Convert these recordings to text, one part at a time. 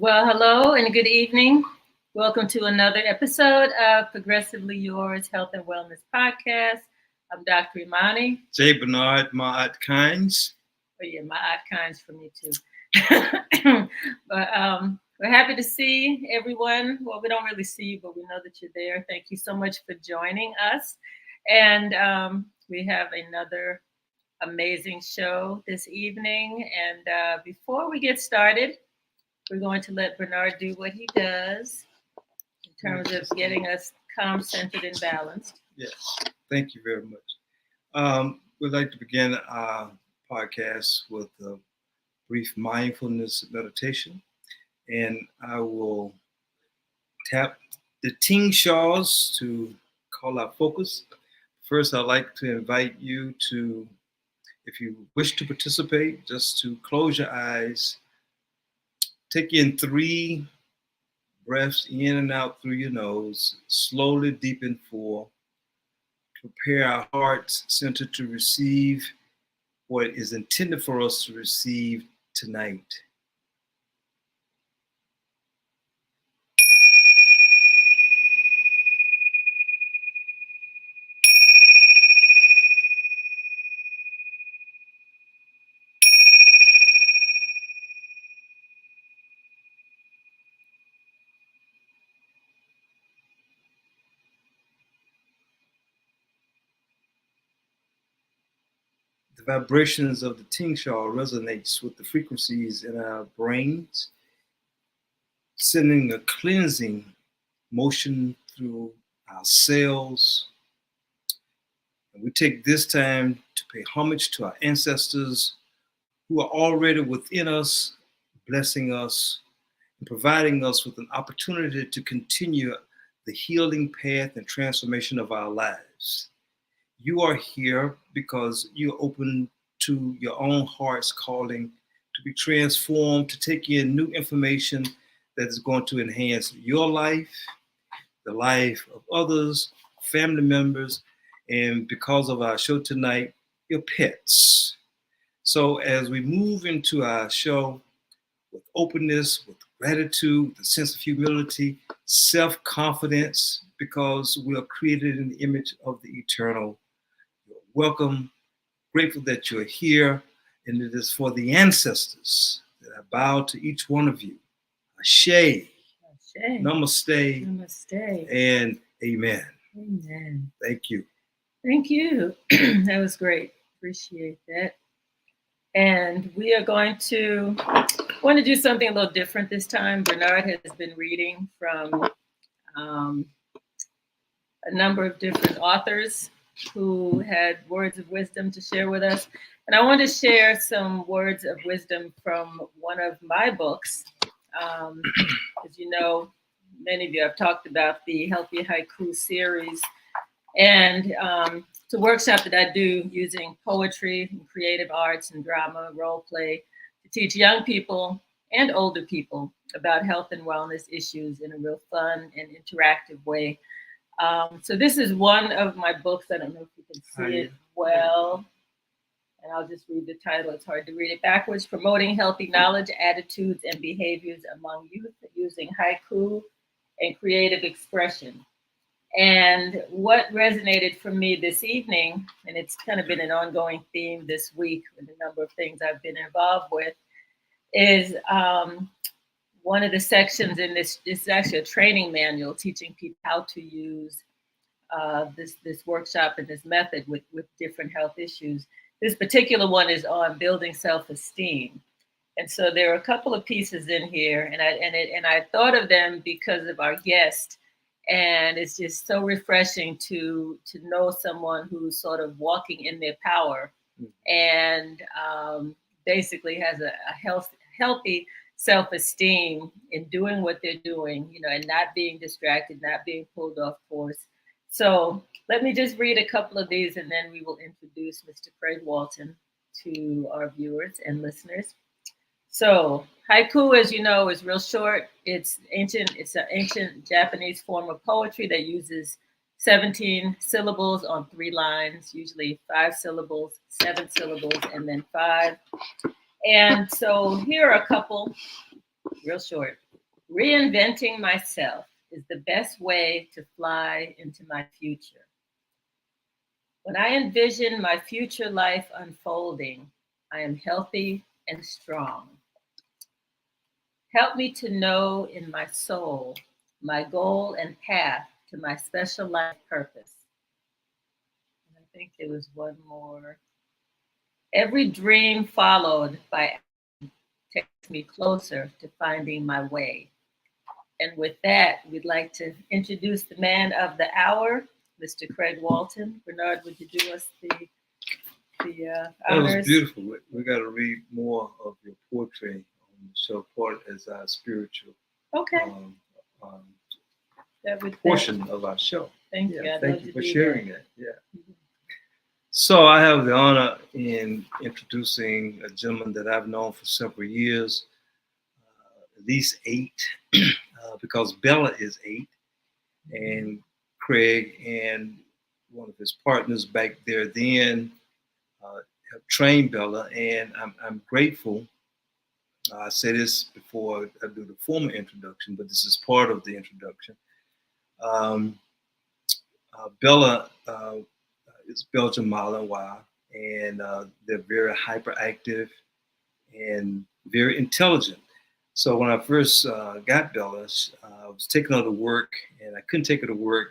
Well, hello and good evening. Welcome to another episode of Progressively Yours Health and Wellness Podcast. I'm Dr. Imani. J. Bernard Ma'at Kynes. Oh, yeah, my odd kinds for me too. But we're happy to see everyone. Well, we don't really see you, but we know that you're there. Thank you so much for joining us. And we have another amazing show this evening. And before we get started, we're going to let Bernard do what he does in terms of getting us calm, centered, and balanced. Yes, thank you very much. We'd like to begin our podcast with a brief mindfulness meditation, and I will tap the ting shaws to call our focus. First, I'd like to invite you to, if you wish to participate, just to close your eyes. Take in 3 breaths in and out through your nose, slowly deep in 4. Prepare our hearts centered to receive what is intended for us to receive tonight. The vibrations of the tingsha resonates with the frequencies in our brains, sending a cleansing motion through our cells. And we take this time to pay homage to our ancestors who are already within us, blessing us and providing us with an opportunity to continue the healing path and transformation of our lives. You are here because you're open to your own heart's calling to be transformed, to take in new information that is going to enhance your life, the life of others, family members, and because of our show tonight, your pets. So as we move into our show with openness, with gratitude, with a sense of humility, self-confidence, because we are created in the image of the eternal. Welcome, grateful that you're here, and it is for the ancestors that I bow to each one of you. Ashe, Ashe. namaste, Namaste. and amen. Amen. Thank you. Thank you. That was great. Appreciate that. And we are going to want to do something a little different this time. Bernard has been reading from a number of different authors who had words of wisdom to share with us. And I want to share some words of wisdom from one of my books. As you know, many of you have talked about the Healthy Haiku series. And it's a workshop that I do using poetry and creative arts and drama, role play, to teach young people and older people about health and wellness issues in a real fun and interactive way. So this is one of my books. I don't know if you can see it well. And I'll just read the title. It's hard to read it backwards. Promoting Healthy Knowledge, Attitudes, and Behaviors Among Youth Using Haiku and Creative Expression. And what resonated for me this evening, and it's kind of been an ongoing theme this week with a number of things I've been involved with, is one of the sections in this is actually a training manual teaching people how to use this workshop and this method with different health issues. This particular one is on building self-esteem. And so there are a couple of pieces in here, and I thought of them because of our guest. And it's just so refreshing to know someone who's sort of walking in their power and basically has a healthy self-esteem in doing what they're doing, and not being distracted, not being pulled off course. So let me just read a couple of these, and then we will introduce Mr. Craig Walton to our viewers and listeners. So haiku, as you know, is real short. It's an ancient Japanese form of poetry that uses 17 syllables on 3 lines, usually 5 syllables, 7 syllables, and then 5. And so here are a couple, real short. Reinventing myself is the best way to fly into my future. When I envision my future life unfolding, I am healthy and strong. Help me to know in my soul my goal and path to my special life purpose. And I think there was one more. Every dream followed by action takes me closer to finding my way. And with that, we'd like to introduce the man of the hour, Mr. Craig Walton. Bernard, would you do us the That was honors? beautiful. We got to read more of your poetry on the show, part as our spiritual Okay. um, That would portion of our show. Thank you. Yeah, I'd thank love you to for do sharing that. that. Yeah. So I have the honor in introducing a gentleman that I've known for several years, at least 8, because Bella is 8, and Craig and one of his partners back there then have trained Bella, and I'm grateful. I say this before I do the formal introduction, but this is part of the introduction. Um, Bella is Belgian Malinois, and they're very hyperactive and very intelligent. So when I first got Bella, I was taking her to work, and I couldn't take her to work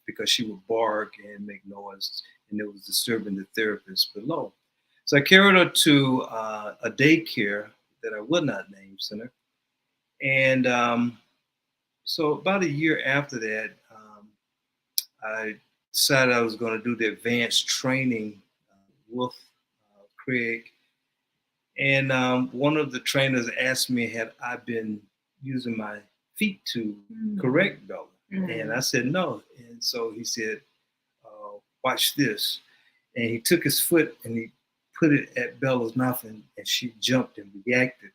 because she would bark and make noise, and it was disturbing the therapist below. So I carried her to a daycare that I would not name center, and so about a year after that, I decided I was going to do the advanced training with Craig. And one of the trainers asked me, had I been using my feet to correct Bella? And I said, no. And so he said, watch this. And he took his foot and he put it at Bella's mouth, and she jumped and reacted.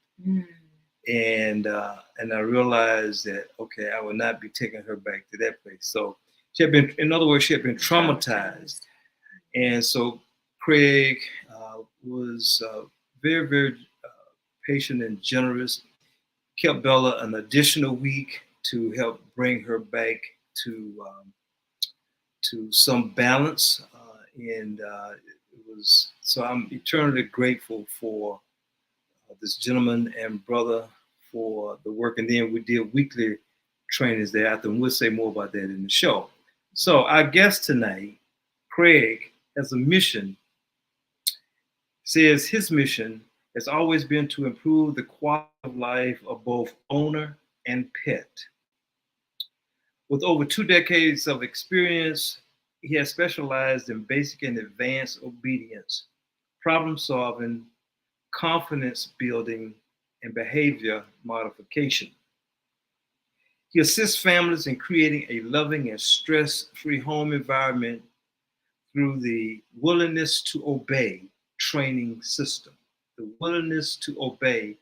And I realized that, okay, I would not be taking her back to that place. So she had been, in other words, she had been traumatized. And so Craig was very, very patient and generous, kept Bella an additional week to help bring her back to some balance. And it was, so I'm eternally grateful for this gentleman and brother for the work. And then we did weekly trainings thereafter, and we'll say more about that in the show. So our guest tonight, Craig, has a mission. Says his mission has always been to improve the quality of life of both owner and pet. With over 2 decades of experience, he has specialized in basic and advanced obedience, problem solving, confidence building, and behavior modification. He assists families in creating a loving and stress-free home environment through the willingness to obey training system. The willingness to obey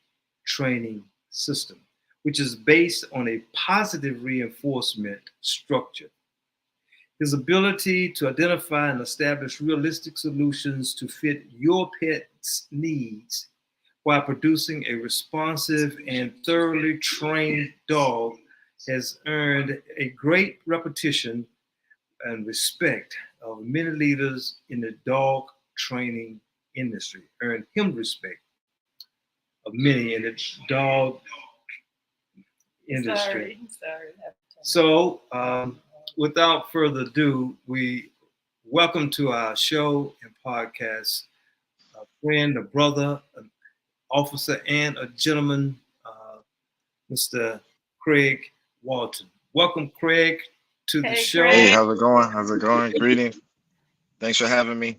training system, which is based on a positive reinforcement structure. His ability to identify and establish realistic solutions to fit your pet's needs while producing a responsive and thoroughly trained dog has earned a great reputation and respect of many leaders in the dog training industry, earned him respect of many in the dog industry. Sorry. So, without further ado, we welcome to our show and podcast a friend, a brother, an officer, and a gentleman, Mr. Craig Walton. Welcome, Craig, to the show. Craig. Hey, how's it going? How's it going? Greetings. Thanks for having me.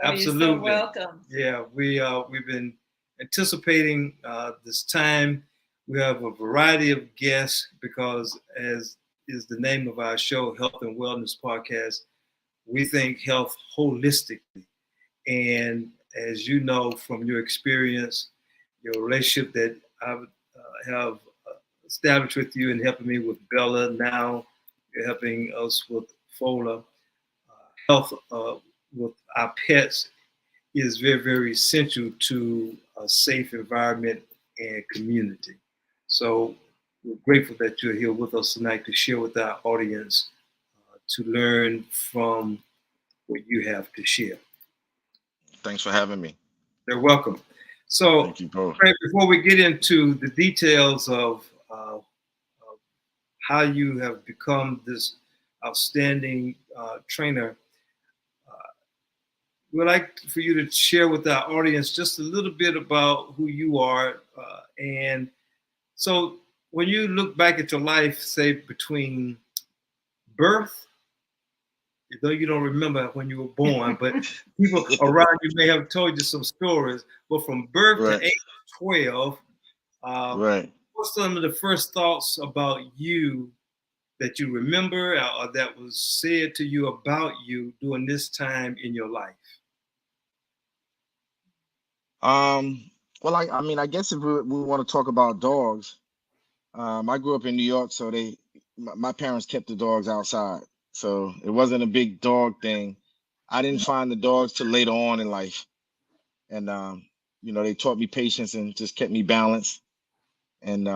Absolutely. You're so welcome. Yeah, we've been anticipating this time. We have a variety of guests because, as is the name of our show, Health and Wellness Podcast, we think health holistically. And as you know from your experience, your relationship that I have established with you and helping me with Bella, now you're helping us with Fola. Health with our pets is very, very essential to a safe environment and community. So we're grateful that you're here with us tonight to share with our audience, to learn from what you have to share. Thanks for having me. They're welcome. So, Thank you both. Craig, before we get into the details of how you have become this outstanding trainer, we'd like for you to share with our audience just a little bit about who you are. And so when you look back at your life, say between birth, though you don't remember when you were born, but people around you may have told you some stories, but from birth Right. to age 12, Right. what's some of the first thoughts about you that you remember or that was said to you about you during this time in your life? Well, I mean, I guess if we want to talk about dogs, I grew up in New York, so my parents kept the dogs outside, so it wasn't a big dog thing. I didn't find the dogs till later on in life, and they taught me patience and just kept me balanced, and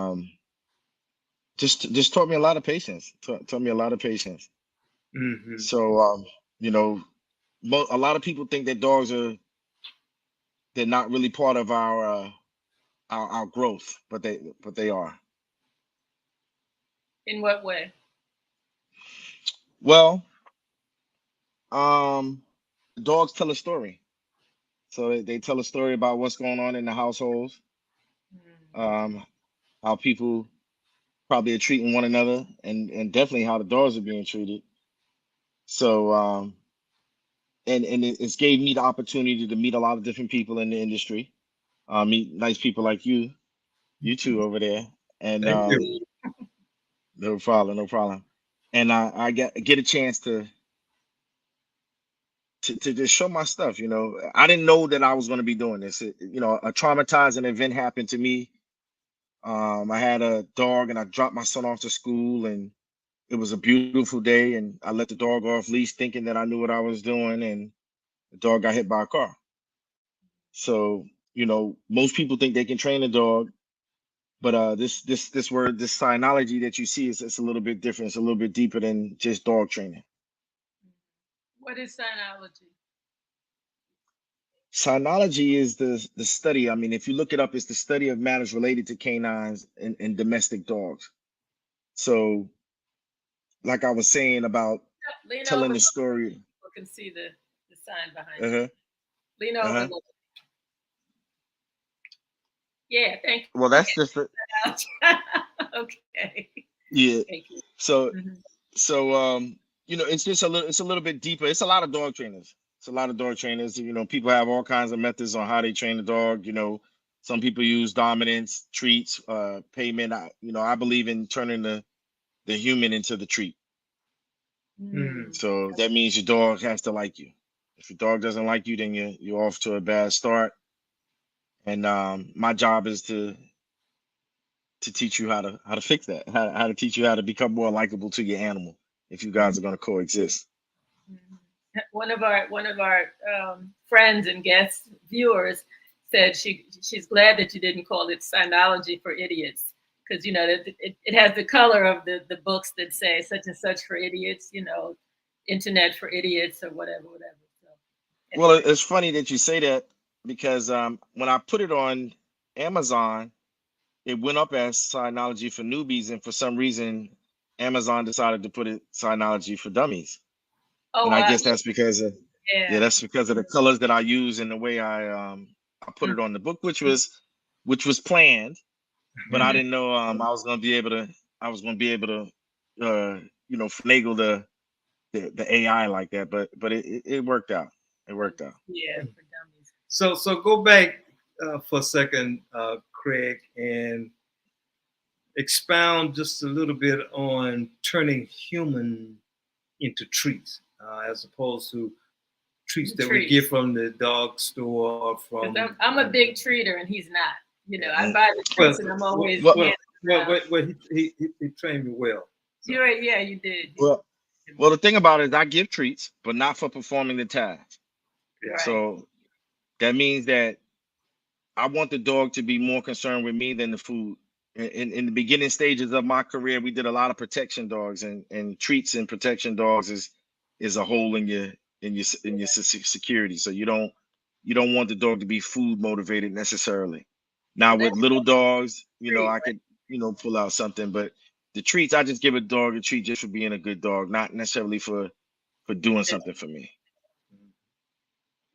just taught me a lot of patience. Taught me a lot of patience. Mm-hmm. So you know, a lot of people think that they're not really part of our growth, but they are. In what way? Well, dogs tell a story. So they tell a story about what's going on in the households, Mm. how people probably are treating one another, and definitely how the dogs are being treated. So and it's gave me the opportunity to meet a lot of different people in the industry, meet nice people like you two over there, and Thank you. no problem, no problem. And I get a chance to just show my stuff. I didn't know that I was going to be doing this. A traumatizing event happened to me. I had a dog and I dropped my son off to school, and it was a beautiful day, and I let the dog off leash thinking that I knew what I was doing, and the dog got hit by a car. So, most people think they can train a dog, but this word, this sinology that you see is it's a little bit different. It's a little bit deeper than just dog training. What is sinology? Sinology is the study. I mean, if you look it up, it's the study of matters related to canines and domestic dogs. So, like I was saying about Lean telling over the so story. people can see the sign behind you. Uh-huh. Lean over a Uh-huh. little. Yeah, thank Well, you. that's just it. Okay. Yeah. Thank you. So Mhm. so it's just it's a little bit deeper. It's a lot of dog trainers. It's a lot of dog trainers. People have all kinds of methods on how they train the dog. Some people use dominance, treats, payment. I believe in turning the human into the treat. Mm. So that means your dog has to like you. If your dog doesn't like you, then you're off to a bad start. And my job is to teach you how to fix that, how to teach you how to become more likable to your animal if you guys are going to coexist. Mhm. One of our friends and guest viewers said she's glad that you didn't call it sinology for idiots, because it has the color of the books that say such and such for idiots, internet for idiots or whatever. So Well, anyway. it's funny that you say that because when I put it on Amazon, it went up as Sinology for newbies, and for some reason, Amazon decided to put it Sinology for dummies. Oh And I wow. guess that's because of yeah, Yeah. that's because of the colors that I use and the way I put it on the book, which was planned, but I Mhm. didn't know I was gonna be able to finagle the AI like that, but it worked out. It worked out. Yeah, for dummies. So go back for a second, Craig, and expound just a little bit on turning human into treats, as opposed to treats that we get from the dog store or Because from. I'm a big treater and he's not. I Mm. buy the Well, treats and I'm always Well, handing them out. he trained me well. So. You're right. Yeah, you did. well, well, the thing about it is I give treats, but not for performing the task. Yeah. Right. So that means that I want the dog to be more concerned with me than the food in the beginning stages of my career, we did a lot of protection dogs, and treats and protection dogs is a hole in your security. So you don't want the dog to be food motivated necessarily. Now Well, with that's little dogs, great, I could, pull out something, but the treats, I just give a dog a treat just for being a good dog, not necessarily for doing right? something for me.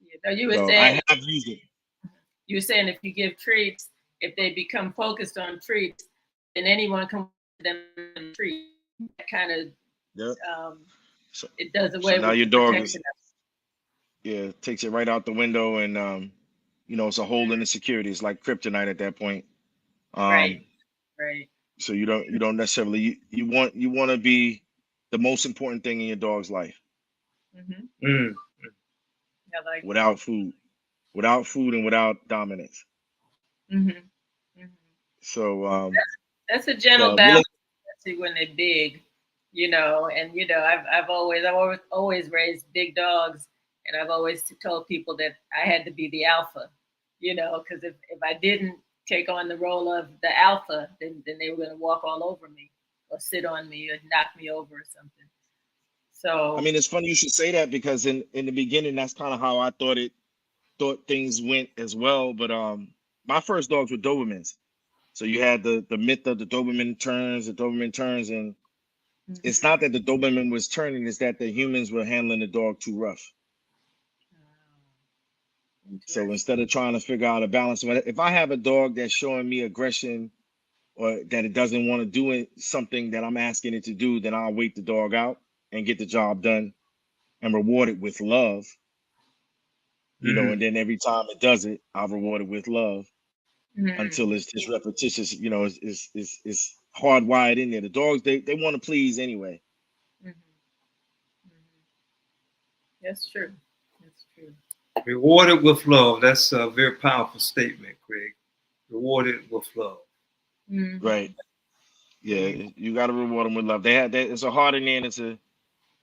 You know, So I have used it. you were saying if you give treats, if they become focused on treats, then anyone can give them treat. That kind of Yep. um, So, it does so away now with your the dog is, protection. takes it right out the window, and it's a hole in the security. It's like kryptonite at that point. Right, right. So you don't necessarily, you want to be the most important thing in your dog's life. Mm-hmm. I like without food, and without dominance. that. Mm-hmm. So That's a gentle the really, balance, especially when they're big, you know. And you know, I've always raised big dogs, and I've always told people that I had to be the alpha, you know, because if I didn't take on the role of the alpha, then they were going to walk all over me, or sit on me, or knock me over, or something. I So mean, it's funny you should say that, because in the beginning, that's kind of how I thought things went as well. But my first dogs were Dobermans. So you had the myth of the Doberman turns, and it's mhm. not that the Doberman was turning, it's that the humans were handling the dog too rough. So Interesting. instead of trying to figure out a balance, if I have a dog that's showing me aggression, or that it doesn't want to do something that I'm asking it to do, then I'll wait the dog out and get the job done and reward it with love, and then every time it does it, I'll reward it with love Mhm. until it's just repetitious. It's hardwired in there. The dogs, they want to please anyway. Mhm. Mhm. That's true. That's true. Rewarded with love. That's a very powerful statement, Craig. Rewarded with love. Hmm. Right. Yeah, you got to reward them with love. They have that. It's a heart in there, and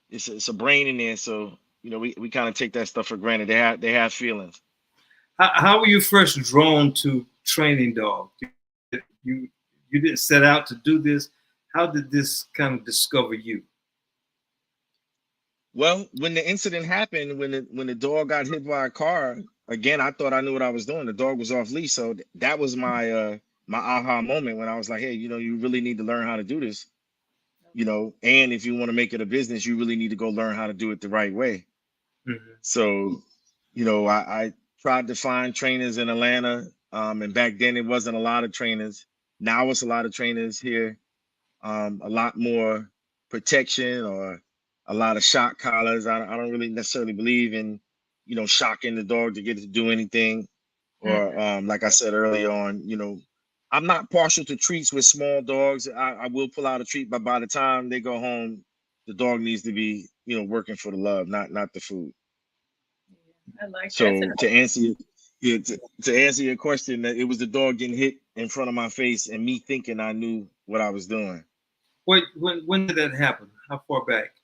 it's a brain in there. So we kind of take that stuff for granted. They have feelings. How were you first drawn to training dogs? You you didn't set out to do this. How did this kind of discover you? Well, when the incident happened, when the dog got hit by a car, again, I thought I knew what I was doing. The dog was off leash, so that was my aha moment, when I was like, hey, you really need to learn how to do this, and if you want to make it a business, you really need to go learn how to do it the right way. Mhm. So, I tried to find trainers in Atlanta, and back then it wasn't a lot of trainers. Now it's a lot of trainers here, a lot more protection, or a lot of shock collars. I don't really necessarily believe in, shocking the dog to get it to do anything. Or Hmm. like I said earlier on, I'm not partial to treats with small dogs. I will pull out a treat, but by the time they go home, the dog needs to be, working for the love, not the food. I like that. So to answer you, yeah, to answer your question, that it was the dog getting hit in front of my face and me thinking I knew what I was doing. Wait, when did that happen? How far back?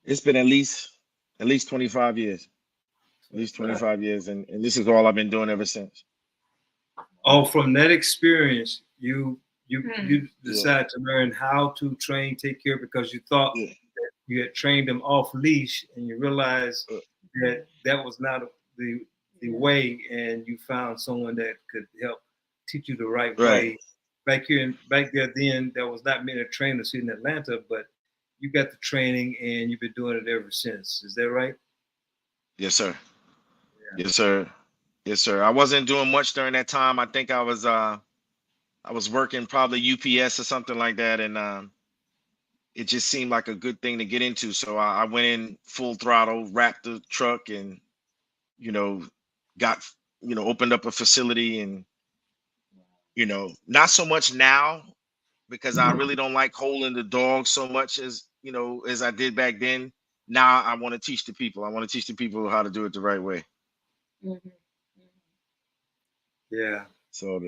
It's been at least 25 years. At least 25. 25 years, and this is all I've been doing ever since. Oh, from that experience, you Yeah, decided to learn how to train, take care, because you thought yeah, you had trained them off leash, and you realized uh, that that was not the Yeah. way, and you found someone that could help teach you the right right. way. Back there, then there was not many trainers here in Atlanta, but you got the training, and you've been doing it ever since. Is that right? Yes, sir. Yeah. Yes, sir. Yes, sir. I wasn't doing much during that time. I think I was working probably UPS or something like that, and it just seemed like a good thing to get into. So I went in full throttle, wrapped the truck, and you know, got opened up a facility, and not so much now, because I really don't like holding the dog so much as I did back then. Now I want to teach the people. I want to teach the people how to do it the right way. Hmm. Yeah. So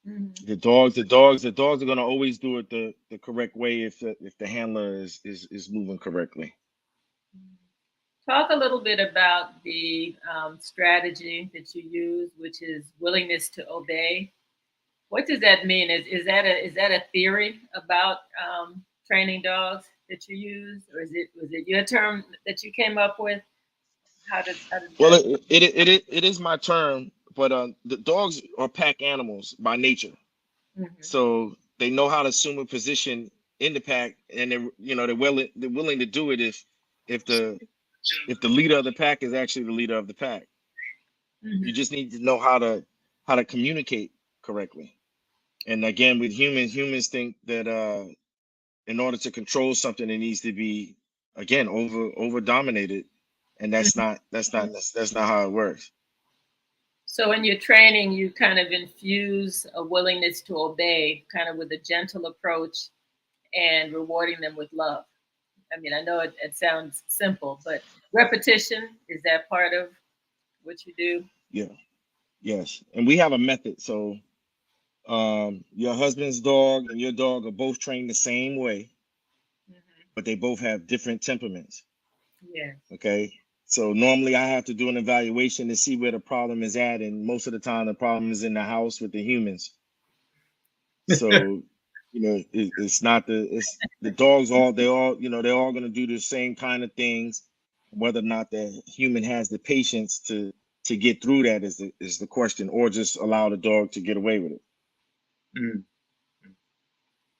Hmm. the dogs are gonna always do it the correct way, if the handler is moving correctly. Talk a little bit about the strategy that you use, which is willingness to obey. What does that mean? Is that a theory about training dogs that you use, or was it your term that you came up with? How did Well, that? it is my term, but the dogs are pack animals by nature, Mhm. so they know how to assume a position in the pack, and they're willing to do it if the leader of the pack is actually the leader of the pack. You Mhm. just need to know how to communicate correctly. And again, with humans think that in order to control something, it needs to be again over dominated, and Mhm. that's not how it works. So in your training, you kind of infuse a willingness to obey, kind of with a gentle approach and rewarding them with love. I mean, I know it sounds simple, but repetition, is that part of what you do? Yeah, yes, and we have a method. So your husband's dog and your dog are both trained the same way, Hmm. but they both have different temperaments. Yeah. Okay. So normally I have to do an evaluation to see where the problem is at, and most of the time the problem is in the house with the humans. So, it's not it's the dogs they're all gonna do the same kind of things. Whether or not the human has the patience to get through that is the question, or just allow the dog to get away with it. Mm.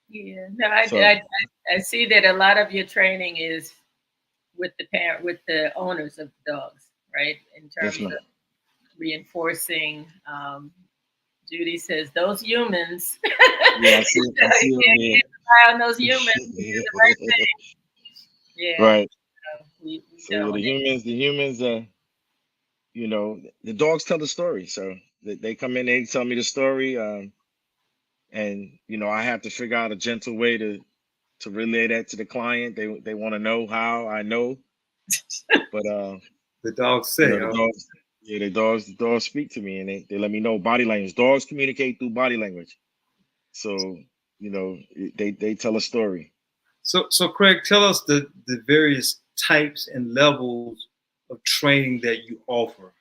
Yeah. No, So I see that a lot of your training is with with the owners of the dogs, right? In yes, terms ma'am. of reinforcing. Judy says those humans. Yeah, I see over Can't here. keep an eye on those humans to do the right thing. Yeah, Right. we So yeah, don't. the humans the dogs tell the story. So they come in, they tell me the story, and I have to figure out a gentle way to relay that to the client. They want to know how I know, but The dogs say, the oh, dogs, yeah, the dogs speak to me, and they let me know body language. Dogs communicate through body language, so they tell a story. so Craig, tell us the various types and levels of training that you offer.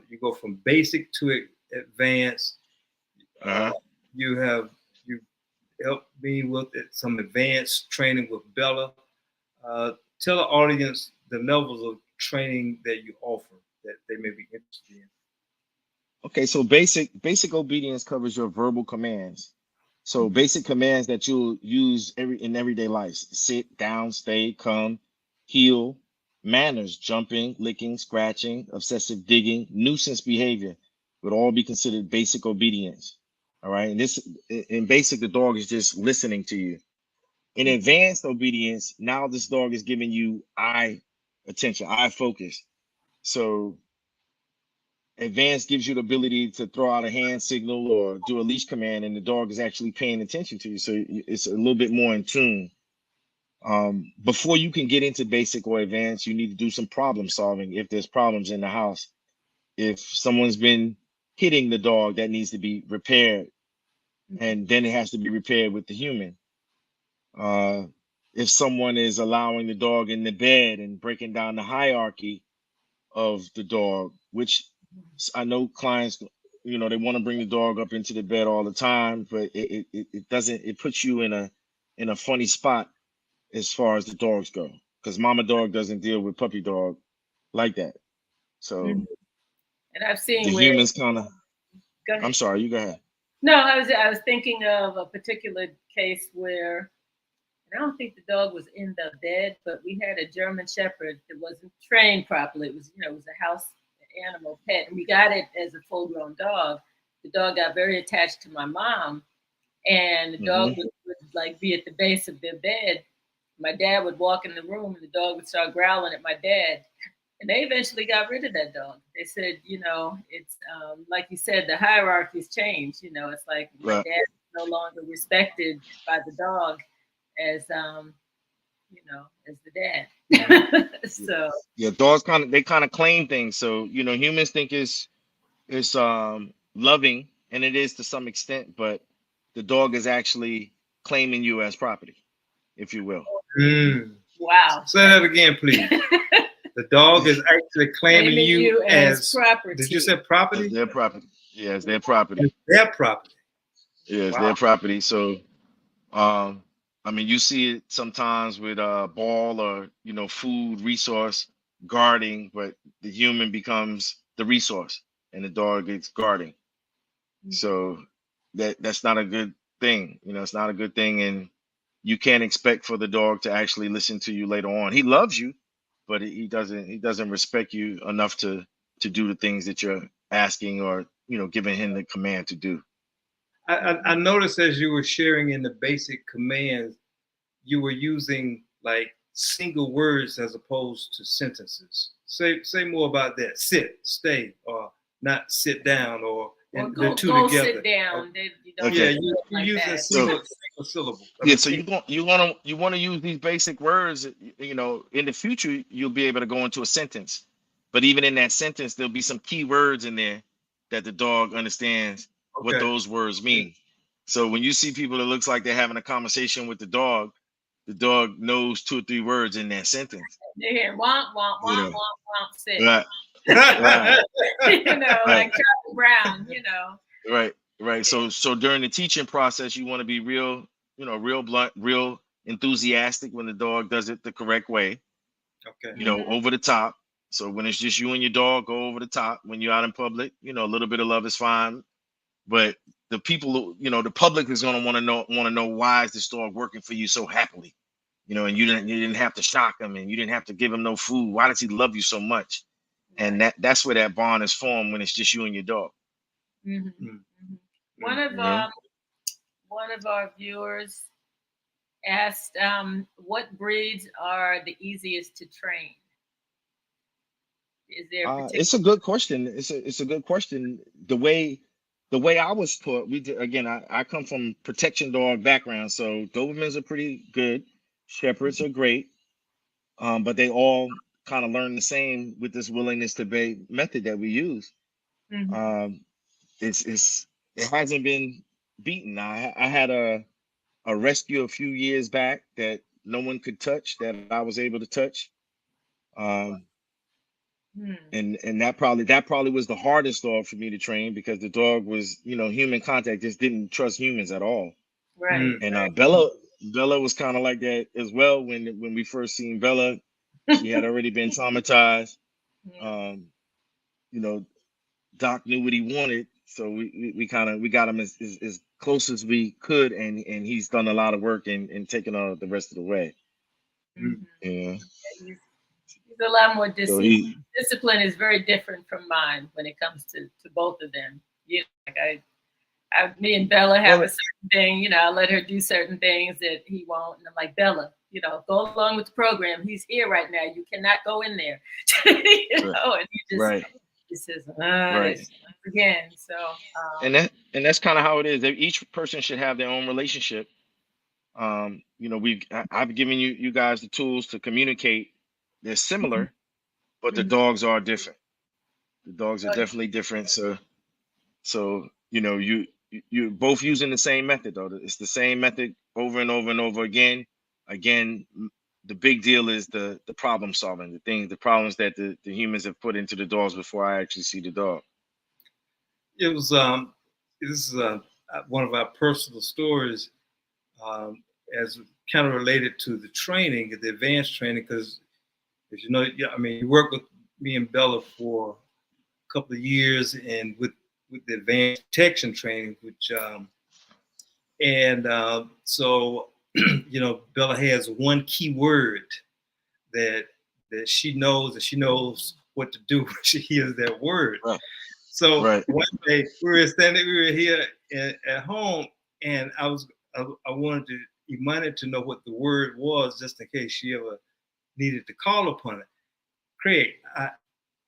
You go from basic to advanced. Uh Uh, huh. you helped me with some advanced training with Bella. Tell the audience the levels of training that you offer that they may be interested in. Okay, so basic obedience covers your verbal commands. So basic commands that you'll use in everyday life: sit, down, stay, come, heel, manners, jumping, licking, scratching, obsessive digging, nuisance behavior would all be considered basic obedience. All right. And in basic, the dog is just listening to you. In advanced obedience, now this dog is giving you eye attention, eye focus. So advanced gives you the ability to throw out a hand signal or do a leash command, and the dog is actually paying attention to you. So it's a little bit more in tune. Before you can get into basic or advanced, you need to do some problem solving if there's problems in the house. If someone's been hitting the dog, that needs to be repaired, and then it has to be repaired with the human. Uh, if someone is allowing the dog in the bed and breaking down the hierarchy of the dog, which I know clients, they want to bring the dog up into the bed all the time, but it doesn't. It puts you in a funny spot as far as the dogs go, because mama dog doesn't deal with puppy dog like that. So Mhm. And I've the seen where. humans kind of. Go I'm ahead. sorry, you go ahead. No, I was thinking of a particular case where, and I don't think the dog was in the bed, but we had a German Shepherd that wasn't trained properly. It was a house animal pet, and we got it as a full-grown dog. The dog got very attached to my mom, and the dog Hmm. would like be at the base of their bed. My dad would walk in the room, and the dog would start growling at my dad. And they eventually got rid of that dog. They said, it's like you said, the hierarchies change. It's like my Right. dad is no longer respected by the dog as as the Hmm. dad. Yeah. So Yeah. Dogs kind of claim things. So humans think it's loving, and it is to some extent, but the dog is actually claiming you as property, if you will. Mm. wow. Say that again, please. The dog is actually claiming Claiming you as as, property. did you say As property? their property. Yeah, as their property. As their property. Yeah, it's Wow. their property. So, I mean, you see it sometimes with ball or food resource guarding, but the human becomes the resource, and the dog gets guarding. So that's not a good thing. It's not a good thing, and you can't expect for the dog to actually listen to you later on. He loves you, but he doesn't respect you enough to do the things that you're asking or giving him the command to do. I noticed as you were sharing in the basic commands, you were using like single words as opposed to sentences. Say more about that. Sit, stay, or not sit down, or and the two go together. sit down. You don't Okay. Yeah, you're like using a that. single syllable. Yeah, so you want to use these basic words. In the future you'll be able to go into a sentence, but even in that sentence there'll be some key words in there that the dog understands what Okay. those words mean. So when you see people that looks like they're having a conversation with the dog knows 2 or 3 words in that sentence. They hear womp womp You womp know, womp sit. right, right, Like right, Charlie Brown. right. So during the teaching process, you want to be real, real blunt, real enthusiastic when the dog does it the correct way. Okay. Over the top. So when it's just you and your dog, go over the top. When you're out in public, a little bit of love is fine. But the people, the public is going to want to know why is this dog working for you so happily, and you didn't have to shock him, and you didn't have to give him no food. Why does he love you so much? And that's where that bond is formed, when it's just you and your dog. One of our viewers asked, what breeds are the easiest to train? Is there It's a good question. It's a good question. The way I was taught, I come from protection dog background, so Dobermans are pretty good, Shepherds are great, but they all kind of learn the same with this willingness to obey method that we use. It hasn't been beaten. I had a rescue a few years back that no one could touch, that I was able to touch. And that probably was the hardest dog for me to train, because the dog was, human contact, just didn't trust humans at all. Right. And Bella was kind of like that as well. When we first seen Bella, she had already been traumatized. Doc knew what he wanted, so we got him as close as we could, and he's done a lot of work and taken on the rest of the way. Yeah. He's a lot more So discipline is very different from mine when it comes to both of them. Me and Bella have a certain thing, I let her do certain things that he won't. And I'm like, Bella, go along with the program. He's here right now. You cannot go in there. And he just he says, again. So and that's kind of how it is. Each person should have their own relationship. I've given you guys the tools to communicate. They're similar, but the dogs are different. The dogs are definitely different. So you're both using the same method, though. It's the same method over and over and over again. Again, the big deal is the problem solving, the problems that the humans have put into the dogs before I actually see the dog. It was this is one of our personal stories, as kind of related to the training, the advanced training, because as you know, you worked with me and Bella for a couple of years, and with the advanced protection training, which so Bella has one key word that she knows, and she knows what to do when she hears that word. Right. So one day we were here at home, and I wanted Imani to know what the word was, just in case she ever needed to call upon it. Craig,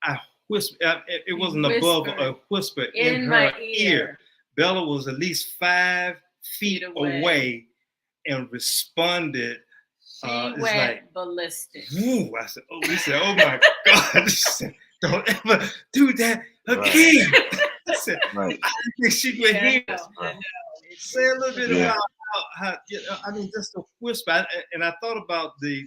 I whispered. It wasn't above a whisper in her ear. Bella was at least 5 feet away and responded. She went like, ballistic. Woo! I said, we said, oh my God. She said, don't ever do that again. I said, I think she would hear us. Say a little bit about how just the whisper. And I thought about the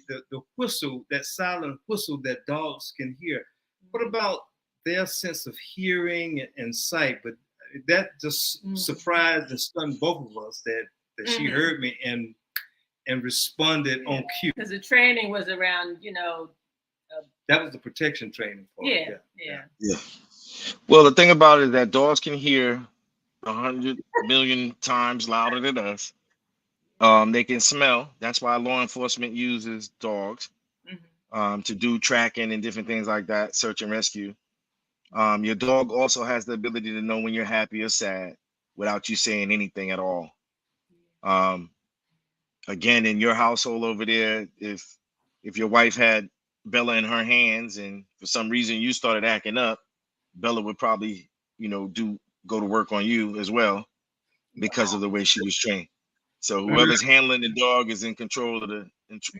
whistle, that silent whistle that dogs can hear. What about their sense of hearing and sight? But that just surprised and stunned both of us that she heard me and responded on cue. Because the training was around, that was the protection training for yeah. Well, the thing about it is that dogs can hear 100 million times louder than us. They can smell. That's why law enforcement uses dogs to do tracking and different things like that, search and rescue. Your dog also has the ability to know when you're happy or sad without you saying anything at all. Again, in your household over there, if your wife had Bella in her hands and for some reason you started acting up, Bella would probably, go to work on you as well because of the way she was trained. So whoever's handling the dog is in control of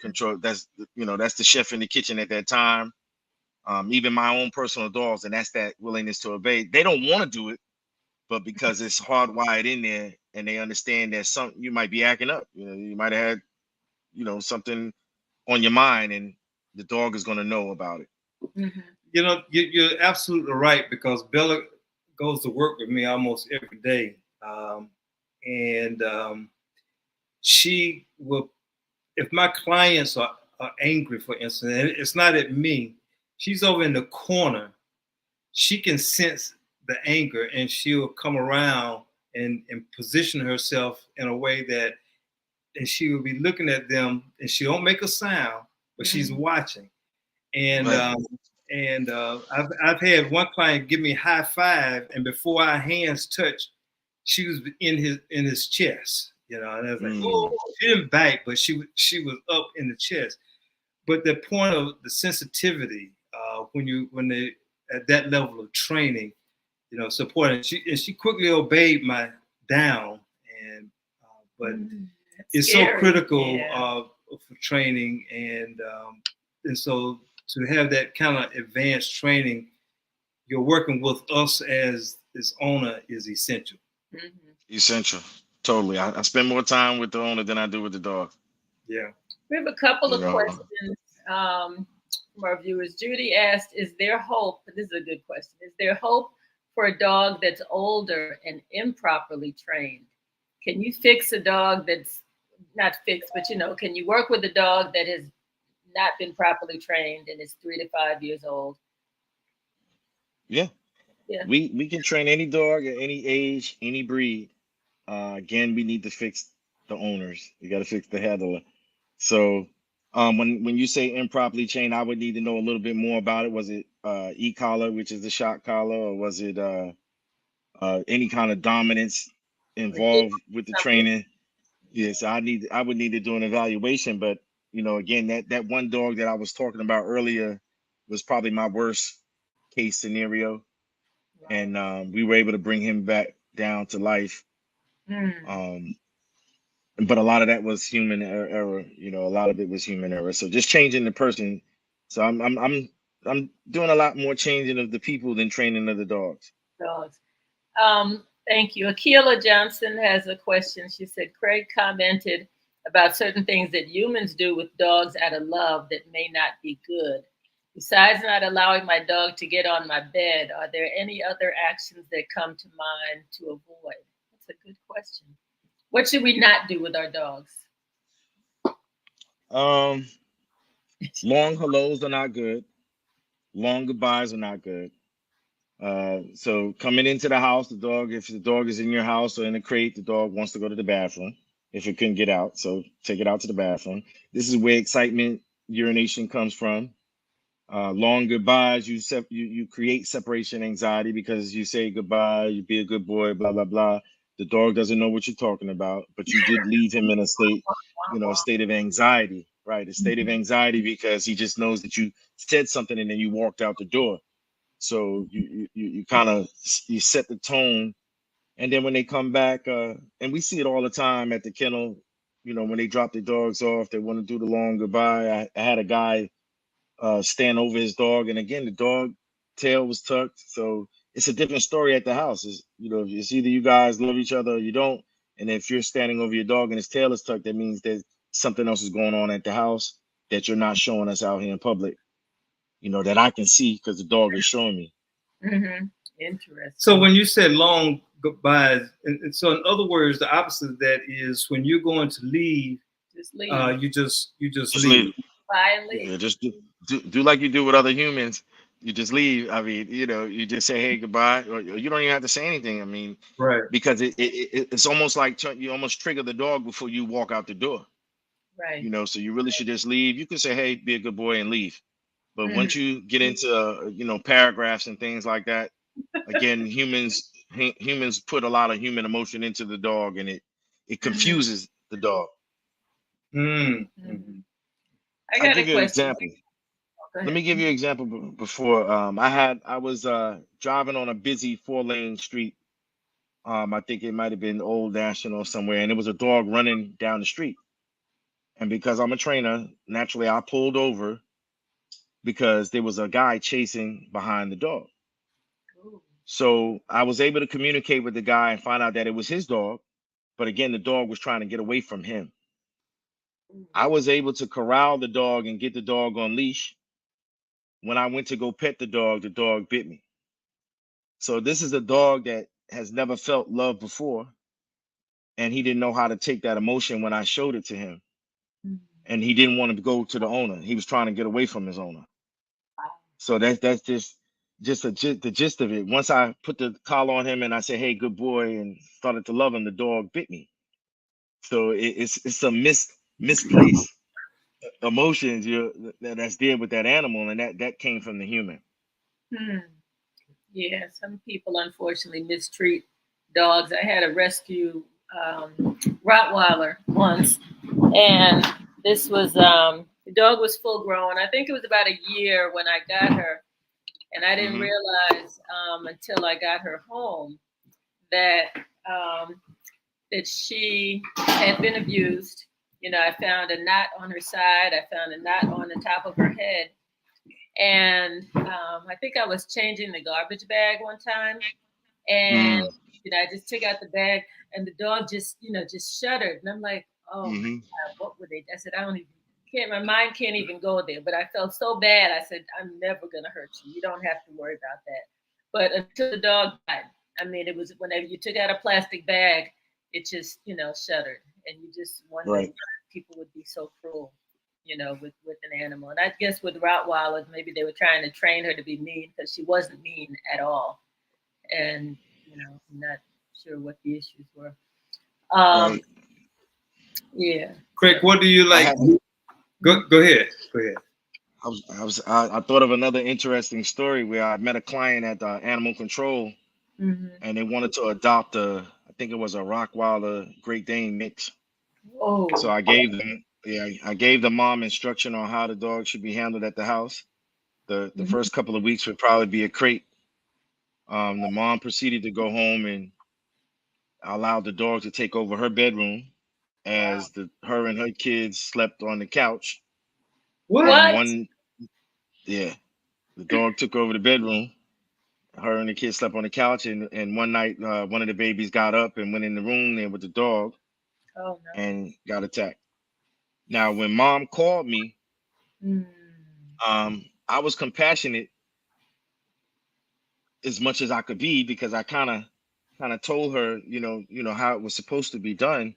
control. That's the chef in the kitchen at that time. Even my own personal dogs, and that's that willingness to obey. They don't want to do it, but because it's hardwired in there, and they understand that you might be acting up. You might have had, something on your mind, and the dog is going to know about it. You're absolutely right, because Bella goes to work with me almost every day, and she will. If my clients are angry, for instance, and it's not at me, she's over in the corner. She can sense the anger, and she'll come around and position herself in a way that, and she will be looking at them, and she don't make a sound, but she's watching. And I've had one client give me a high five, and before our hands touched, she was in his chest. And I was like, oh, she didn't bite, but she was up in the chest. But the point of the sensitivity, when they at that level of training, supporting, she quickly obeyed my down, and but it's scary. So critical for training, and so to have that kind of advanced training, you're working with us as this owner is essential. Essential, totally. I spend more time with the owner than I do with the dog. Yeah. We have a couple of questions from our viewers. Judy asked, is there hope? This is a good question. Is there hope for a dog that's older and improperly trained? Can you fix a dog that's not fixed, but can you work with a dog that has not been properly trained and is 3 to 5 years old? Yeah. We can train any dog at any age, any breed. Again, we need to fix the owners. We got to fix the handler. So when you say improperly trained, I would need to know a little bit more about it. Was it e-collar, which is the shock collar, or was it any kind of dominance involved with the training? Yes, I would need to do an evaluation. But again, that one dog that I was talking about earlier was probably my worst case scenario, and we were able to bring him back down to life. But a lot of that was human error. A lot of it was human error. So just changing the person. So I'm doing a lot more changing of the people than training of the dogs. Thank you. Akila Johnson has a question. She said, Craig commented about certain things that humans do with dogs out of love that may not be good. Besides not allowing my dog to get on my bed, are there any other actions that come to mind to avoid? That's a good question. What should we not do with our dogs? Long hellos are not good. Long goodbyes are not good. So coming into the house, if the dog is in your house or in a crate, the dog wants to go to the bathroom if it couldn't get out. So take it out to the bathroom. This is where excitement, urination comes from. Long goodbyes, you create separation anxiety because you say goodbye, you be a good boy, blah, blah, blah. The dog doesn't know what you're talking about, but you did leave him in a state, a state of anxiety, right? A state of anxiety because he just knows that you said something and then you walked out the door. So you kind of you set the tone, and then when they come back, and we see it all the time at the kennel, when they drop their dogs off, they want to do the long goodbye. I had a guy stand over his dog, and again the dog tail was tucked, so it's a different story at the house. It's either you guys love each other or you don't, and if you're standing over your dog and his tail is tucked, that means that something else is going on at the house that you're not showing us out here in public, that I can see because the dog is showing me. Interesting. So when you said long goodbye. And so, in other words, the opposite of that is when you're going to leave, Just leave. you just Just leave. leave. Bye and leave. Yeah, just do like you do with other humans. You just leave. I mean, you just say, hey, goodbye, or you don't even have to say anything. I mean, Right. because it's almost like you almost trigger the dog before you walk out the door. Right. So you really should just leave. You can say, hey, be a good boy and leave. But once you get into paragraphs and things like that, again, humans put a lot of human emotion into the dog, and it confuses the dog. Mm-hmm. I I'll got a give you an question. example. Go Let ahead. me give you an example before. I was driving on a busy 4-lane street. I think it might have been Old National somewhere, and there was a dog running down the street. And because I'm a trainer, naturally I pulled over because there was a guy chasing behind the dog. Ooh. So I was able to communicate with the guy and find out that it was his dog. But again, the dog was trying to get away from him. I was able to corral the dog and get the dog on leash. When I went to go pet the dog bit me. So this is a dog that has never felt love before, and he didn't know how to take that emotion when I showed it to him. And he didn't want to go to the owner. He was trying to get away from his owner. So that's the gist of it. Once I put the collar on him and I said, "Hey, good boy," and started to love him, the dog bit me. So it's a misplaced emotions that's there with that animal, and that came from the human. Yeah, some people unfortunately mistreat dogs. I had a rescue Rottweiler once, and this was the dog was full grown. I think it was about a year when I got her, and I didn't realize until I got her home that that she had been abused. I found a knot on her side. I found a knot on the top of her head. And I think I was changing the garbage bag one time. And, I just took out the bag and the dog just shuddered. And I'm like, oh my God, what would they? I said, my mind can't even go there. But I felt so bad. I said, I'm never going to hurt you. You don't have to worry about that. But until the dog died, I mean, it was whenever you took out a plastic bag, it just, shuddered. And you just wonder why people would be so cruel, with an animal. And I guess with Rottweilers, maybe they were trying to train her to be mean because she wasn't mean at all. And, I'm not sure what the issues were. Right. Yeah. Craig, what do you like? Go ahead. Go ahead. I thought of another interesting story where I met a client at Animal Control, and they wanted to adopt I think it was a Rottweiler Great Dane mix. Oh. So I gave the mom instruction on how the dog should be handled at the house. The first couple of weeks would probably be a crate. The mom proceeded to go home and allowed the dog to take over her bedroom as her and her kids slept on the couch. What? And the dog took over the bedroom. Her and the kids slept on the couch, and one night, one of the babies got up and went in the room there with the dog and got attacked. Now, when mom called me, I was compassionate as much as I could be because I kind of told her, how it was supposed to be done.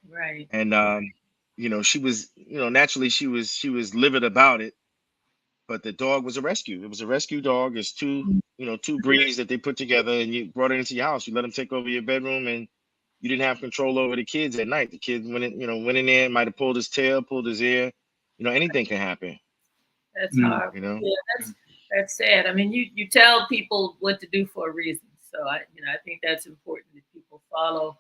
Right. And she was, naturally she was livid about it. But the dog was a rescue. It was a rescue dog. It's two breeds that they put together, and you brought it into your house. You let them take over your bedroom, and you didn't have control over the kids at night. The kids went in there, might have pulled his tail, pulled his ear. Anything can happen. That's hard. Yeah, that's sad. I mean, you tell people what to do for a reason. So I think that's important that people follow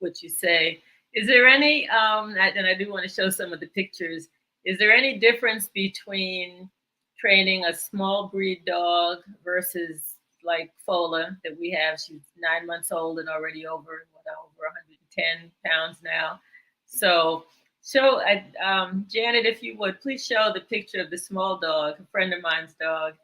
what you say. Is there any and I do want to show some of the pictures. Is there any difference between training a small breed dog versus like Fola that we have? She's 9 months old and already over 110 pounds now. So Janet, if you would, please show the picture of the small dog, a friend of mine's dog,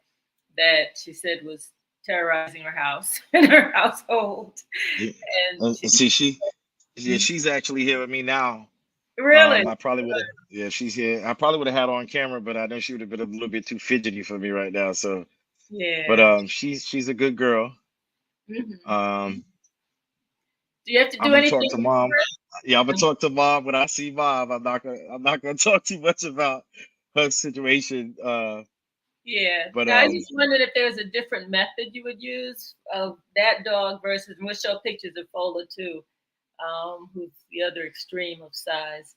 that she said was terrorizing her house and her household. Yeah. And see, she's actually here with me now. Really? I probably would have. Yeah, she's here. I probably would have had her on camera, but I know she would have been a little bit too fidgety for me right now. So, yeah. But she's a good girl. Do you have to I'm do gonna talk anything to mom. different? Yeah, I'm gonna talk to mom when I see mom. I'm not gonna talk too much about her situation. Yeah. But Now, I just wondered if there's a different method you would use of that dog versus, and we'll show pictures of Fola too, who's the other extreme of size.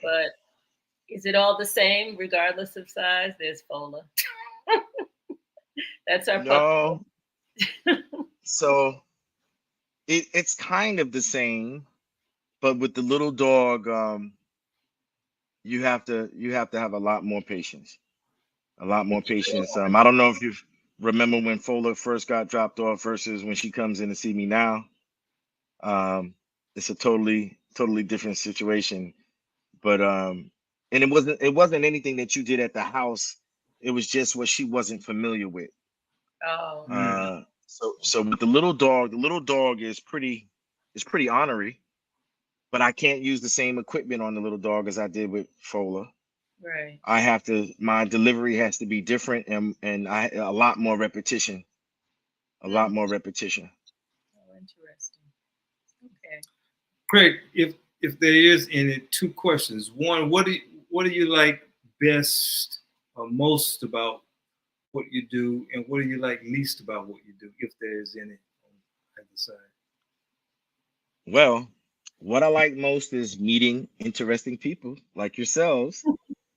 But is it all the same regardless of size? There's Fola. That's our pup. no, so it's kind of the same, but with the little dog, you have to have a lot more patience. A lot more patience. I don't know if you remember when Fola first got dropped off versus when she comes in to see me now. It's a totally different situation. But and it wasn't anything that you did at the house. It was just what she wasn't familiar with. Oh, So with the little dog is pretty ornery, but I can't use the same equipment on the little dog as I did with Fola. right. My delivery has to be different, and a lot more repetition, a lot more repetition. Oh, interesting. Okay. Craig, if there is any, two questions. One, what do you like best or most about what you do, and what do you like least about what you do, if there is any on either side? Well, what I like most is meeting interesting people like yourselves,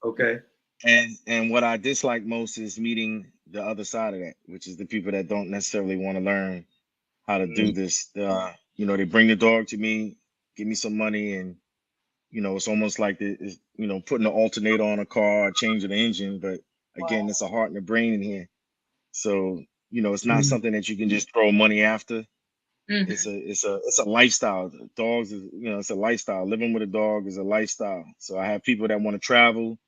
Okay. and what I dislike most is meeting the other side of that, which is the people that don't necessarily want to learn how to do this. They bring the dog to me, give me some money, and it's almost like putting an alternator on a car, changing the engine. But again, Wow. it's a heart and a brain in here. So, it's not Mhm. something that you can just throw money after. It's Mhm. a lifestyle. Dogs is, it's a lifestyle. Living with a dog is a lifestyle. So I have people that want to travel.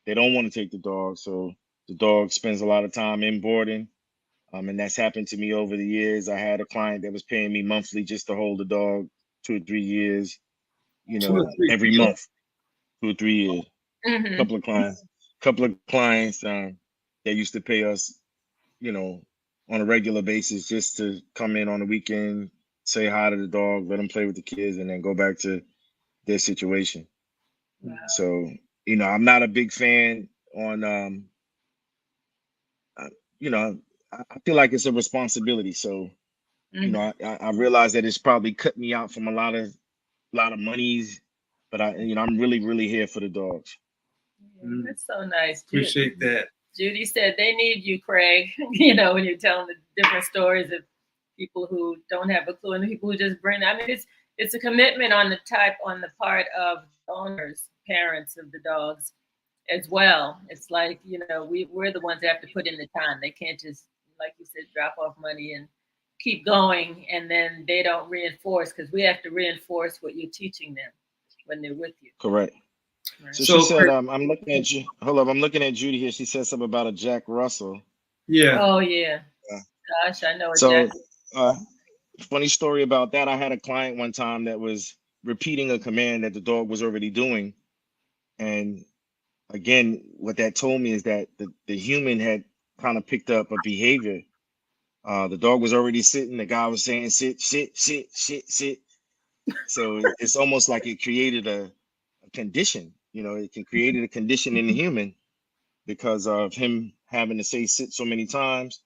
They don't want to take the dog. So the dog spends a lot of time in boarding. And that's happened to me over the years. I had a client that was paying me monthly just to hold the dog 2 or 3 years, Two or three every years. month, 2 or 3 years. Mhm. Couple of clients that used to pay us, you know, on a regular basis just to come in on the weekend, say hi to the dog, let them play with the kids, and then go back to their situation. Wow. So, I'm not a big fan on, uh, you know, I feel like it's a responsibility. So, Mhm. I realize that it's probably cut me out from a lot of monies, but I'm really, really here for the dogs. Yeah, Mm, that's so nice. appreciate that. Judy said they need you, Craig. When you're telling the different stories of people who don't have a clue and the people who just bring. I mean, it's a commitment on the part of owners, parents of the dogs as well. It's like we're the ones that have to put in the time. They can't just, like you said, drop off money and keep going, and then they don't reinforce, because we have to reinforce what you're teaching them when they're with you. Correct. Right. So she So, said, Craig, I'm looking at you. Hold up, I'm looking at Judy here. She said something about a Jack Russell. yeah. Oh yeah. Uh, Gosh, I know So, exactly. uh, funny story about that. I had a client one time that was repeating a command that the dog was already doing. And again, what that told me is that the human had kind of picked up a behavior. The dog was already sitting. The guy was saying, sit, sit, sit, sit, sit. So it's almost like it created a condition. It can create a condition in the human because of him having to say sit so many times.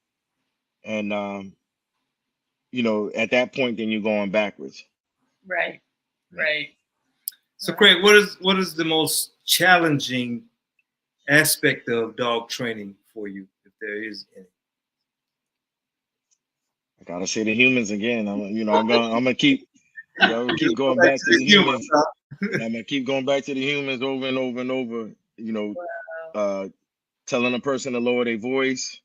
And, at that point, then you're going backwards. Right. Right. So, Craig, what is the most challenging aspect of dog training for you, if there is any? I gotta say the humans again. I'm gonna keep Go going back back to to the the humor. humans. I'm gonna keep going back to the humans over and over and over. Uh, telling a person to lower their voice.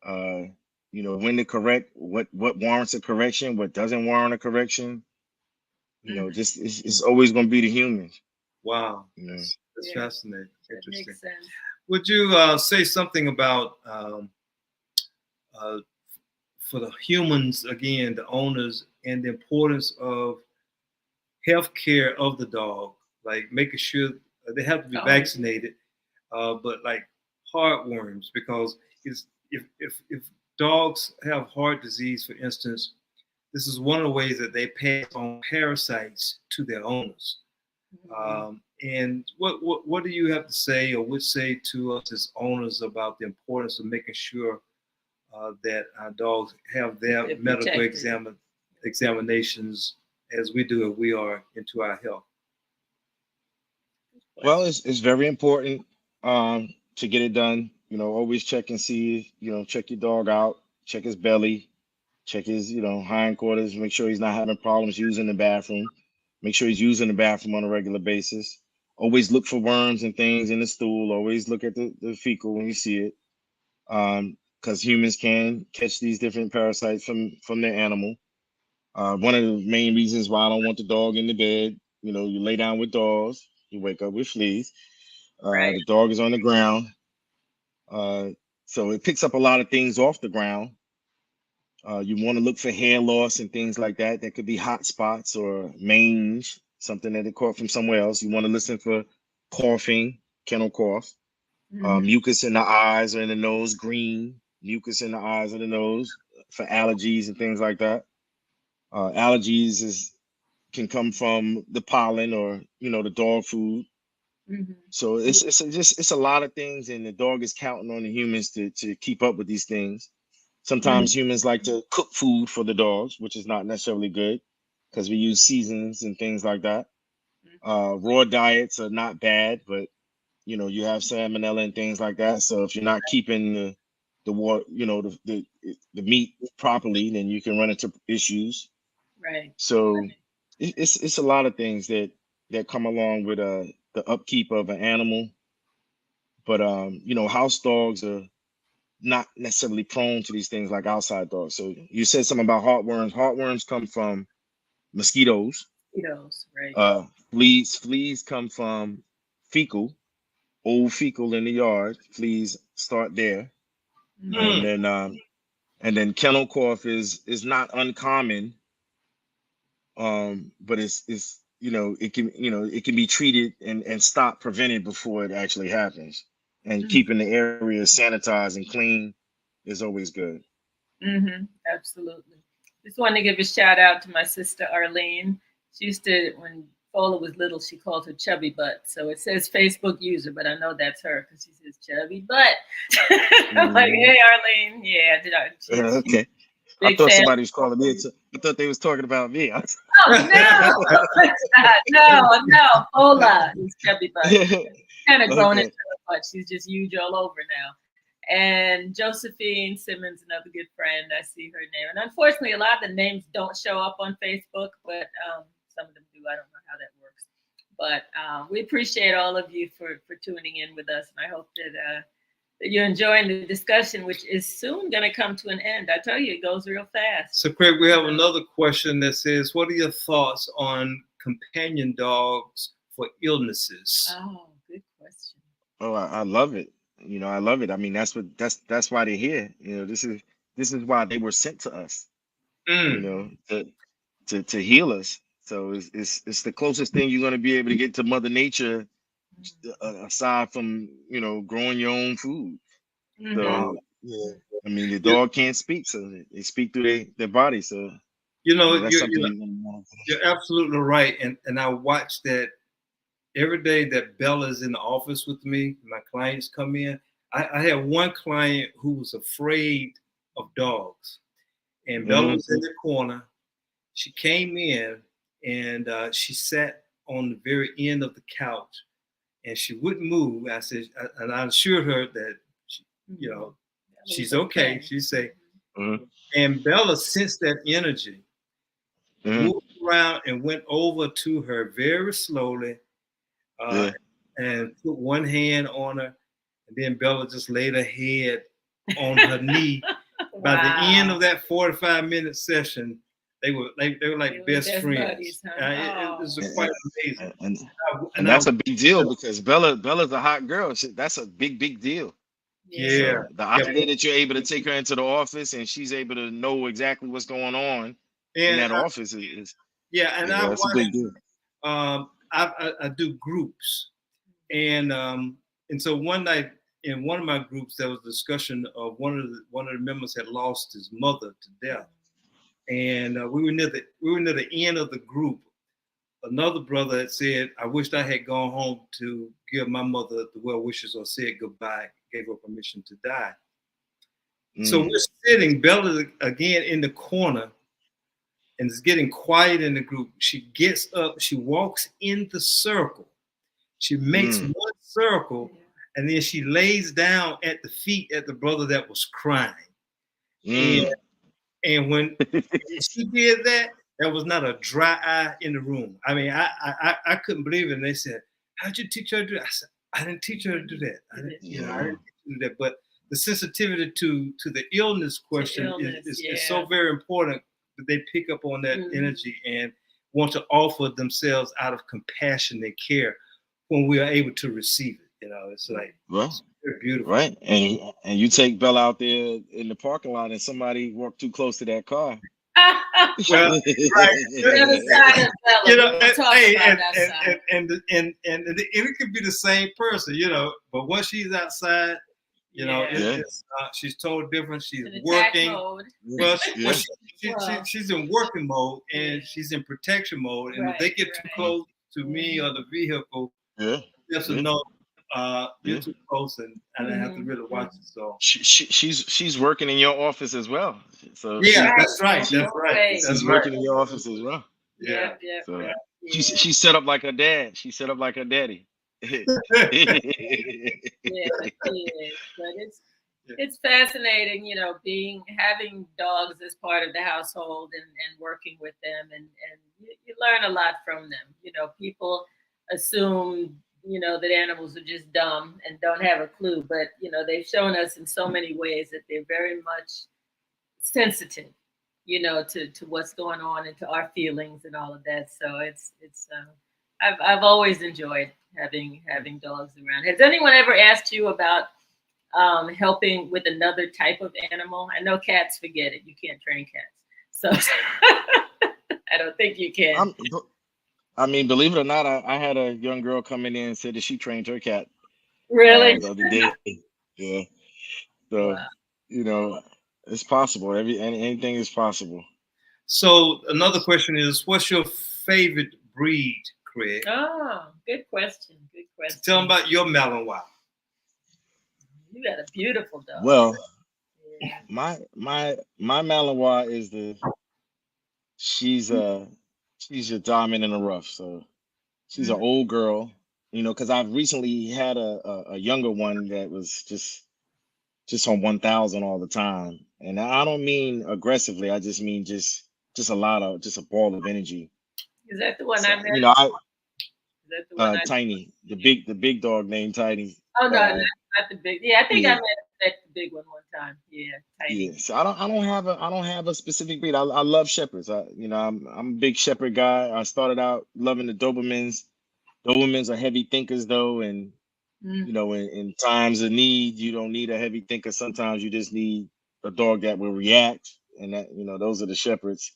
Uh, when to correct, what warrants a correction, what doesn't warrant a correction. Mhm. Just it's always gonna be the humans. Wow, You know. that's Yeah, fascinating. that Interesting. makes sense. Would you say something about uh, for the humans again, the owners, and the importance of health care of the dog, like making sure they have to be Oh, vaccinated, but like heartworms, because if dogs have heart disease, for instance, this is one of the ways that they pass on parasites to their owners. And what do you have to say or would say to us as owners about the importance of making sure that our dogs have their medical examinations as we do if we are into our health? Well, it's very important to get it done. You know, always check and see, you know, check your dog out, check his belly, check his, you know, hindquarters, make sure he's not having problems using the bathroom. Make sure he's using the bathroom on a regular basis. Always look for worms and things in the stool. Always look at the fecal when you see it. Because humans can catch these different parasites from their animal. One of the main reasons why I don't want the dog in the bed, you know, you lay down with dogs, you wake up with fleas. Right. The dog is on the ground. So it picks up a lot of things off the ground. You want to look for hair loss and things like that. That could be hot spots or mange, something that they caught from somewhere else. You want to listen for coughing, kennel cough, mucus in the eyes or in the nose, green mucus in the eyes or the nose for allergies and things like that. Allergies can come from the pollen or, you know, the dog food. So it's a lot of things, and the dog is counting on the humans to keep up with these things. Sometimes humans like to cook food for the dogs, which is not necessarily good because we use seasonings and things like that. Raw diets are not bad, but you know, you have salmonella and things like that. So if you're not keeping the water, you know, the meat properly, then you can run into issues. Right. So it's a lot of things that come along with the upkeep of an animal. But you know, house dogs are not necessarily prone to these things like outside dogs. So you said something about heartworms. Heartworms come from mosquitoes. Mosquitoes, right. Fleas come from fecal, old fecal in the yard. Fleas start there. And then kennel cough is not uncommon. But it's you know, it can be treated and stopped, prevented before it actually happens. And keeping the area sanitized and clean is always good. Absolutely. Just wanted to give a shout out to my sister Arlene. She used to, when Fola was little, she called her Chubby Butt. So it says Facebook user, but I know that's her because she says Chubby Butt. I'm like, hey Arlene, yeah. Okay. I thought somebody was calling me. I thought they was talking about me. Oh no, Fola is Chubby Butt. Kind of grown into her butt. She's just huge all over now. And Josephine Simmons, another good friend. I see her name. And unfortunately, a lot of the names don't show up on Facebook, but some of them do. I don't know how that works. But we appreciate all of you for tuning in with us. And I hope that you're enjoying the discussion, which is soon going to come to an end. I tell you, it goes real fast. So, Craig, we have another question that says, what are your thoughts on companion dogs for illnesses? Oh, good question. Oh, I love it. You know, I love it. I mean, that's why they're here. You know, this is why they were sent to us. You know, to heal us. So it's the closest thing you're going to be able to get to Mother Nature, aside from, you know, growing your own food. So yeah, I mean, the dog can't speak, so they speak through their body. So you know, that's something you're absolutely right, and I watch that. Every day that Bella's in the office with me, my clients come in. I had one client who was afraid of dogs, and Bella was in the corner. She came in and she sat on the very end of the couch, and she wouldn't move. I said, and I assured her that, you know, she's okay. She said, and Bella sensed that energy, moved around and went over to her very slowly. And put one hand on her, and then Bella just laid her head on her knee. Wow. By the end of that 45-minute session, they were like best friends. Buddies, huh? It was quite amazing. And that's a big deal because Bella's a hot girl. That's a big deal. Yeah. So the idea that you're able to take her into the office and she's able to know exactly what's going on in that office is that's a big deal. I do groups, and so one night in one of my groups there was a discussion of one of the members had lost his mother to death, and we were near the end of the group. Another brother had said, "I wished I had gone home to give my mother the well wishes or said goodbye, gave her permission to die." So we're sitting, Bella again in the corner, and it's getting quiet in the group. She gets up, she walks in the circle, she makes one circle, and then she lays down at the feet at the brother that was crying. And when she did that, there was not a dry eye in the room. I mean, I couldn't believe it. And they said, "How'd you teach her to do that?" I said, "I didn't teach her to do that. I didn't teach her to do that." But the sensitivity to the illness question is so very important that they pick up on that energy and want to offer themselves out of compassion and care when we are able to receive it. You know, it's like, it's very beautiful. Right. And you take Bella out there in the parking lot and somebody walked too close to that car. Well, right. You know, and it could be the same person, you know, but once she's outside, you know, she's totally different. She's working. Well, she's in working mode and she's in protection mode. And if they get too close to me or the vehicle, just to know you're too close, and I have to really watch it. So she's working in your office as well. So that's right. She's working in your office as well. So she's set up like her dad. She's set up like her daddy. But it's fascinating, you know, having dogs as part of the household and working with them, and you learn a lot from them. You know, people assume, you know, that animals are just dumb and don't have a clue, but you know, they've shown us in so many ways that they're very much sensitive, you know, to what's going on and to our feelings and all of that. So I've always enjoyed having dogs around. Has anyone ever asked you about helping with another type of animal? I know cats, forget it. You can't train cats. So I don't think you can. I mean, believe it or not, I had a young girl come in and said that she trained her cat. Really? The other day. Yeah. So, you know, it's possible. Anything is possible. So another question is, what's your favorite breed, Craig? Oh, good question. Good question. Tell them about your Malinois. You got a beautiful dog. Well, my Malinois is she's a diamond in the rough. So she's an old girl, you know, because I've recently had a younger one that was just on 1,000 all the time. And I don't mean aggressively. I just mean just a ball of energy. Is that the one I met? You know, is that the one Tiny, the big dog named Tiny. Oh no, not the big. Yeah, I think I met the big one time. Yeah, Tiny. Yeah, so I don't have a specific breed. I love shepherds. I'm a big shepherd guy. I started out loving the Dobermans. Dobermans are heavy thinkers though, and you know, in times of need, you don't need a heavy thinker. Sometimes you just need a dog that will react, and that, you know, those are the shepherds.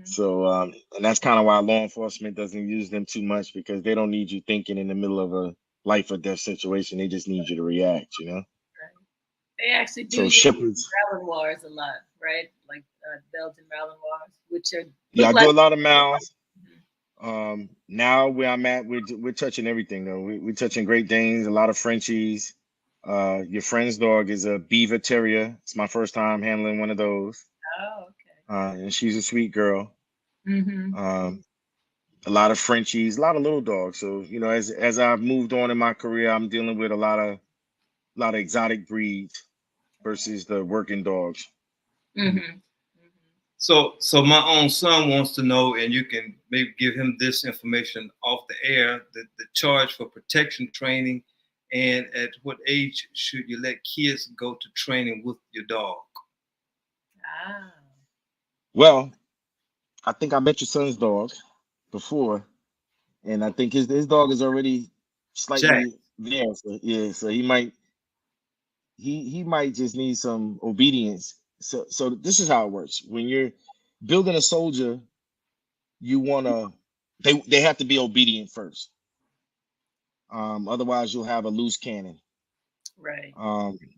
So and that's kind of why law enforcement doesn't use them too much, because they don't need you thinking in the middle of a life or death situation. They just need you to react, you know. Right. They actually do so shepherds Malinois a lot, right? Like Belgian Malinois, which are I do a lot of Mals. Now where I'm at, we're touching everything though. We're touching Great Danes, a lot of Frenchies. Your friend's dog is a Beaver Terrier. It's my first time handling one of those. Oh, okay. And she's a sweet girl. A lot of Frenchies, a lot of little dogs. So, you know, as I've moved on in my career, I'm dealing with a lot of exotic breeds versus the working dogs. So my own son wants to know, and you can maybe give him this information off the air, the charge for protection training, and at what age should you let kids go to training with your dog? Well, I think I met your son's dog before, and I think his dog is already slightly there. So yeah, so he might just need some obedience. So this is how it works. When you're building a soldier, you wanna they have to be obedient first. Otherwise you'll have a loose cannon. Right.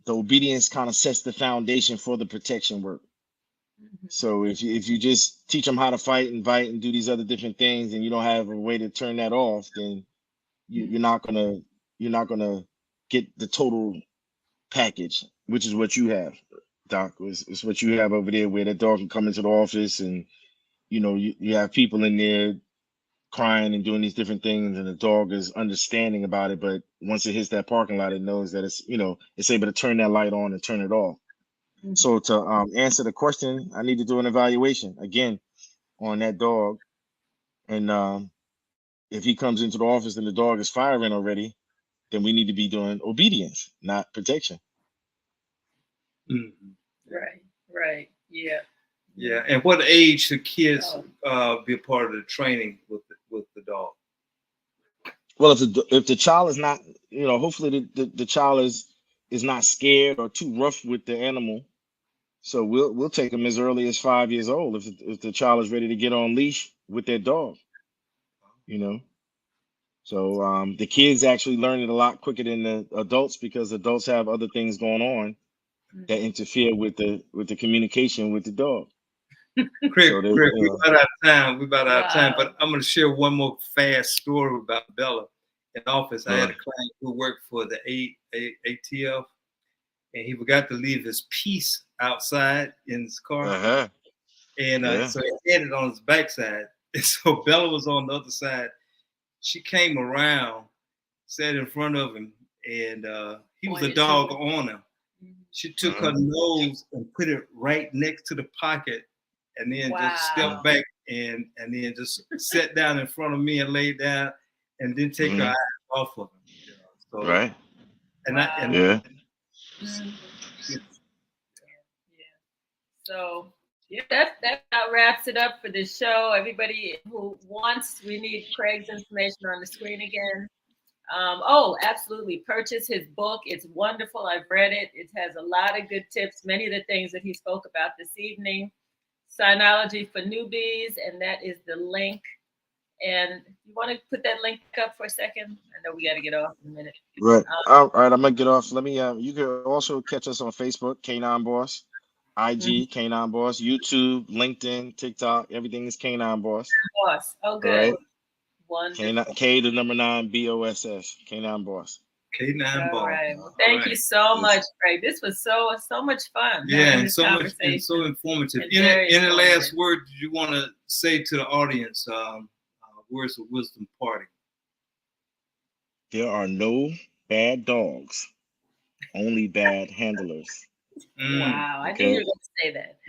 The obedience kind of sets the foundation for the protection work. So if you just teach them how to fight and bite and do these other different things, and you don't have a way to turn that off, then you're not gonna get the total package, which is what you have, Doc. It's what you have over there, where that dog can come into the office, and you have people in there crying and doing these different things, and the dog is understanding about it. But once it hits that parking lot, it knows that it's able to turn that light on and turn it off. So to answer the question, I need to do an evaluation again on that dog, and if he comes into the office and the dog is firing already, then we need to be doing obedience, not protection. Right. Yeah. And what age should kids be a part of the training with the dog? Well, if the child is not, hopefully the child is not scared or too rough with the animal. So we'll take them as early as 5 years old if the child is ready to get on leash with their dog. So the kids actually learn it a lot quicker than the adults, because adults have other things going on that interfere with the communication with the dog. Craig, we're about out of time. But I'm going to share one more fast story about Bella. In office, I had a client who worked for the ATF, and he forgot to leave his piece outside in his car. And so he had it on his backside. And so Bella was on the other side. She came around, sat in front of him, and he was a dog owner. She took her nose and put it right next to the pocket, and then just stepped back and then just sat down in front of me and laid down, and didn't take her eyes off of him. So, right. So that about wraps it up for this show. Everybody who wants, we need Craig's information on the screen again. Absolutely. Purchase his book. It's wonderful. I've read it. It has a lot of good tips, many of the things that he spoke about this evening. Cynology for Newbies, and that is the link. And you want to put that link up for a second? I know we got to get off in a minute. Right. All right, I'm going to get off. Let me, you can also catch us on Facebook, K9 Boss, IG, K9 Boss, YouTube, LinkedIn, TikTok, everything is K9 Boss. Boss. Oh, good. Right. Wonderful. K the number 9 BOSS, K9 Boss. K9 Boss. All right. Well, thank you so much, Craig. This was so much fun. Yeah, and so much and so informative. Any last word you want to say to the audience? Words of wisdom party. There are no bad dogs, only bad handlers. Wow, I knew you were going to say that.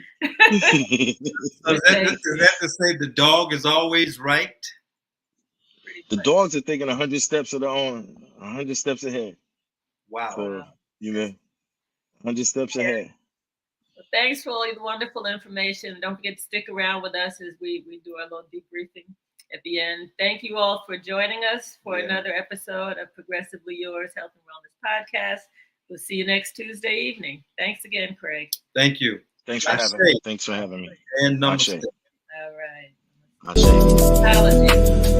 So is that to say the dog is always right? The dogs are thinking 100 steps of their own, 100 steps ahead. Wow. So, 100 steps ahead. Well, thanks for all the wonderful information. Don't forget to stick around with us as we do our little debriefing at the end. Thank you all for joining us for another episode of Progressively Yours Health and Wellness Podcast. We'll see you next Tuesday evening. Thanks again, Craig. Thank you. Thanks for having me. Thanks for having me. And namaste. All right. Apologies.